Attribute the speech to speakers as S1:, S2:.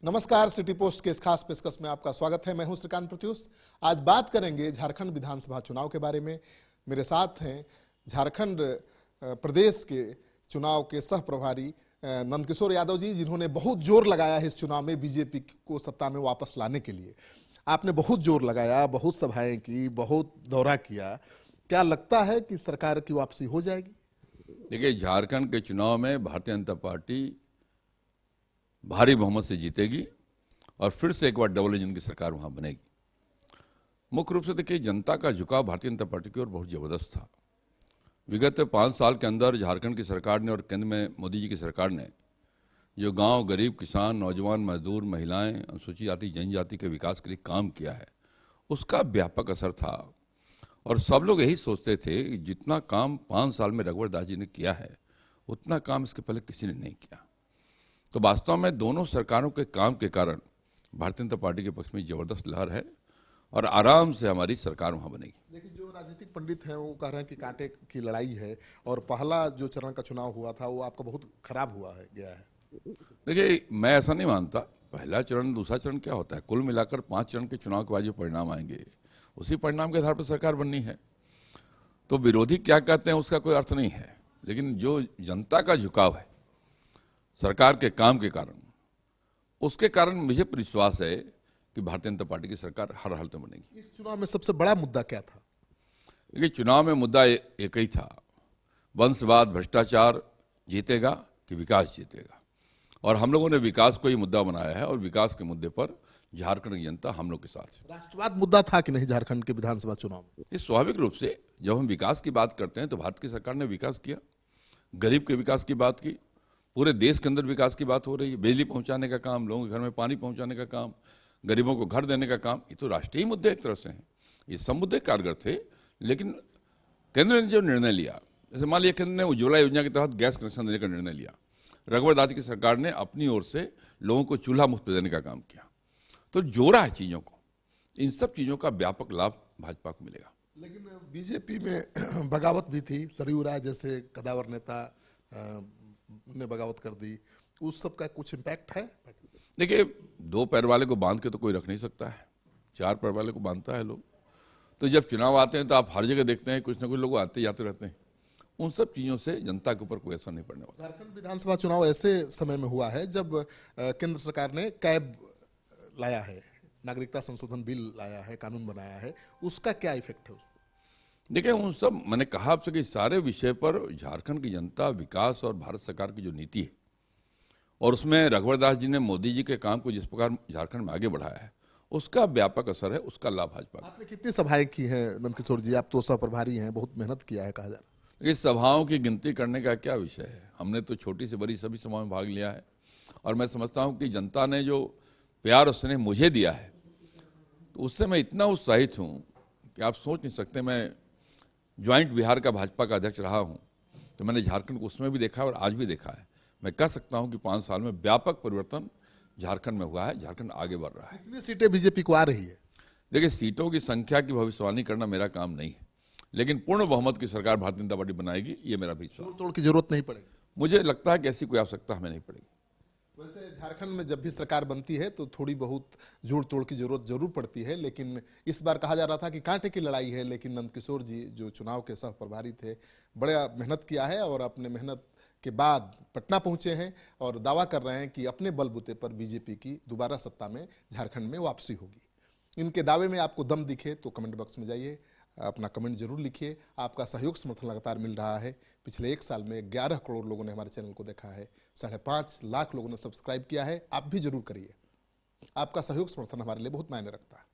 S1: नमस्कार, city post के इस खास पेशकश में आपका स्वागत है। मैं हूं श्रीकांत प्रत्युष। आज बात करेंगे झारखंड विधानसभा चुनाव के बारे में। मेरे साथ हैं झारखंड प्रदेश के चुनाव के सह प्रभारी नंदकिशोर यादव जी, जिन्होंने बहुत जोर लगाया है इस चुनाव में बीजेपी को सत्ता में वापस लाने के लिए। आपने बहुत जोर लगाया, बहुत सभाएं की, बहुत दौरा किया। क्या लगता है कि सरकार की वापसी हो जाएगी?
S2: देखिए, झारखंड के चुनाव में भारतीय जनता पार्टी भारी बहुमत से जीतेगी और फिर से एक बार डबल इंजन की सरकार वहां बनेगी। मुख्य रूप से देखिए, जनता का झुकाव भारतीय जनता पार्टी की ओर बहुत जबरदस्त था। विगत 5 साल के अंदर झारखंड की सरकार ने और केंद्र में मोदी जी की सरकार ने जो गांव, गरीब, किसान, नौजवान, मजदूर, महिलाएं, अनुसूचित जाति, जनजाति के विकास के लिए काम किया है, उसका व्यापक असर था। और सब लोग यही सोचते थे कि जितना काम 5 साल में रघुवर दास जी ने किया है, उतना काम इसके पहले किसी ने नहीं किया। तो वास्तव में दोनों सरकारों के काम के कारण भारतीय जनता पार्टी के पक्ष में जबरदस्त लहर है और आराम से हमारी सरकार वहां बनेगी।
S1: लेकिन जो राजनीतिक पंडित हैं वो कह रहे हैं कि कांटे की लड़ाई है और पहला जो चरण का चुनाव हुआ था वो आपका बहुत खराब हुआ है गया है।
S2: देखिए, मैं ऐसा नहीं मानता। पहला चरण, दूसरा चरण क्या होता है? कुल मिलाकर 5 चरण के चुनाव के बाद जो परिणाम आएंगे, उसी परिणाम के आधार पर सरकार बननी है। तो विरोधी क्या कहते हैं उसका कोई अर्थ नहीं है, लेकिन जो जनता का झुकाव है सरकार के काम के कारण, उसके कारण मुझे विश्वास है कि भारतीय जनता पार्टी की सरकार हर हालत में बनेगी।
S1: इस चुनाव में सबसे बड़ा मुद्दा क्या था?
S2: देखिए, चुनाव में मुद्दा एक ही था, वंशवाद, भ्रष्टाचार जीतेगा कि विकास जीतेगा। और हम लोगों ने विकास को ही मुद्दा बनाया है और विकास के मुद्दे पर झारखंड की जनता हम लोग के साथ है।
S1: राष्ट्रवाद मुद्दा था कि नहीं झारखंड के विधानसभा चुनाव में?
S2: ये स्वाभाविक रूप से जब हम विकास की बात करते हैं तो भारत की सरकार ने विकास किया, गरीब के विकास की बात की, पूरे देश के अंदर विकास की बात हो रही है। बिजली पहुंचाने का काम, लोगों के घर में पानी पहुंचाने का काम, गरीबों को घर देने का काम, ये तो राष्ट्रीय मुद्दे एक तरह से हैं। ये सब मुद्दे कारगर थे, लेकिन केंद्र ने जो निर्णय लिया, जैसे मान लिया केंद्र ने उज्ज्वला योजना के तहत गैस कनेक्शन देने का निर्णय लिया, रघुवर दास की सरकार ने अपनी ओर से लोगों को चूल्हा मुफ्त देने का काम किया, तो जोड़ा है चीज़ों को। इन सब चीज़ों का व्यापक लाभ भाजपा को मिलेगा।
S1: लेकिन बीजेपी में बगावत भी थी। सरयू राय जैसे कदावर नेता ने बगावत कर दी, उस सब का कुछ इम्पैक्ट है?
S2: देखिए, 2 पैर वाले को बांध के तो कोई रख नहीं सकता है, 4 पैर वाले को बांधता है लोग। तो जब चुनाव आते हैं तो आप हर जगह देखते हैं कुछ ना कुछ लोग आते जाते रहते हैं। उन सब चीज़ों से जनता के ऊपर कोई असर नहीं पड़ने वाला।
S1: झारखंड विधानसभा चुनाव ऐसे समय में हुआ है जब केंद्र सरकार ने कैब लाया है, नागरिकता संशोधन बिल लाया है, कानून बनाया है, उसका क्या इफेक्ट है?
S2: देखिए, उन सब, मैंने कहा आपसे कि सारे विषय पर झारखंड की जनता, विकास और भारत सरकार की जो नीति है, और उसमें रघुवर दास जी ने मोदी जी के काम को जिस प्रकार झारखंड में आगे बढ़ाया है, उसका व्यापक असर है, उसका लाभ भाजपा।
S1: आपने कितनी सभाएं की हैं नंदकिशोर जी? आप तो सह प्रभारी हैं, बहुत मेहनत किया है कहा जा रहा है।
S2: इस सभाओं की गिनती करने का क्या विषय है? हमने तो छोटी से बड़ी सभी सभाओं में भाग लिया है और मैं समझता हूँ कि जनता ने जो प्यार और स्नेह मुझे दिया है, तो उससे मैं इतना उत्साहित हूँ कि आप सोच नहीं सकते। मैं ज्वाइंट बिहार का भाजपा का अध्यक्ष रहा हूँ, तो मैंने झारखंड को उसमें भी देखा है और आज भी देखा है। मैं कह सकता हूँ कि 5 साल में व्यापक परिवर्तन झारखंड में हुआ है, झारखंड आगे बढ़ रहा है।
S1: कितनी सीटें बीजेपी को आ रही है?
S2: देखिए, सीटों की संख्या की भविष्यवाणी करना मेरा काम नहीं है, लेकिन पूर्ण बहुमत की सरकार भारतीय जनता पार्टी बनाएगी, ये मेरा विश्वास।
S1: तोड़ की जरूरत नहीं पड़ेगी।
S2: मुझे लगता है कि ऐसी कोई आवश्यकता हमें नहीं पड़ेगी।
S1: वैसे झारखंड में जब भी सरकार बनती है तो थोड़ी बहुत जोड़ तोड़ की जरूरत जरूर पड़ती है, लेकिन इस बार कहा जा रहा था कि कांटे की लड़ाई है। लेकिन नंदकिशोर जी जो चुनाव के सह प्रभारी थे, बड़ा मेहनत किया है और अपने मेहनत के बाद पटना पहुंचे हैं और दावा कर रहे हैं कि अपने बलबूते पर बीजेपी की दोबारा सत्ता में झारखंड में वापसी होगी। इनके दावे में आपको दम दिखे तो कमेंट बॉक्स में जाइए, अपना कमेंट जरूर लिखिए। आपका सहयोग समर्थन लगातार मिल रहा है। पिछले 1 साल में 11 करोड़ लोगों ने हमारे चैनल को देखा है, 5.5 लाख लोगों ने सब्सक्राइब किया है। आप भी जरूर करिए। आपका सहयोग समर्थन हमारे लिए बहुत मायने रखता है।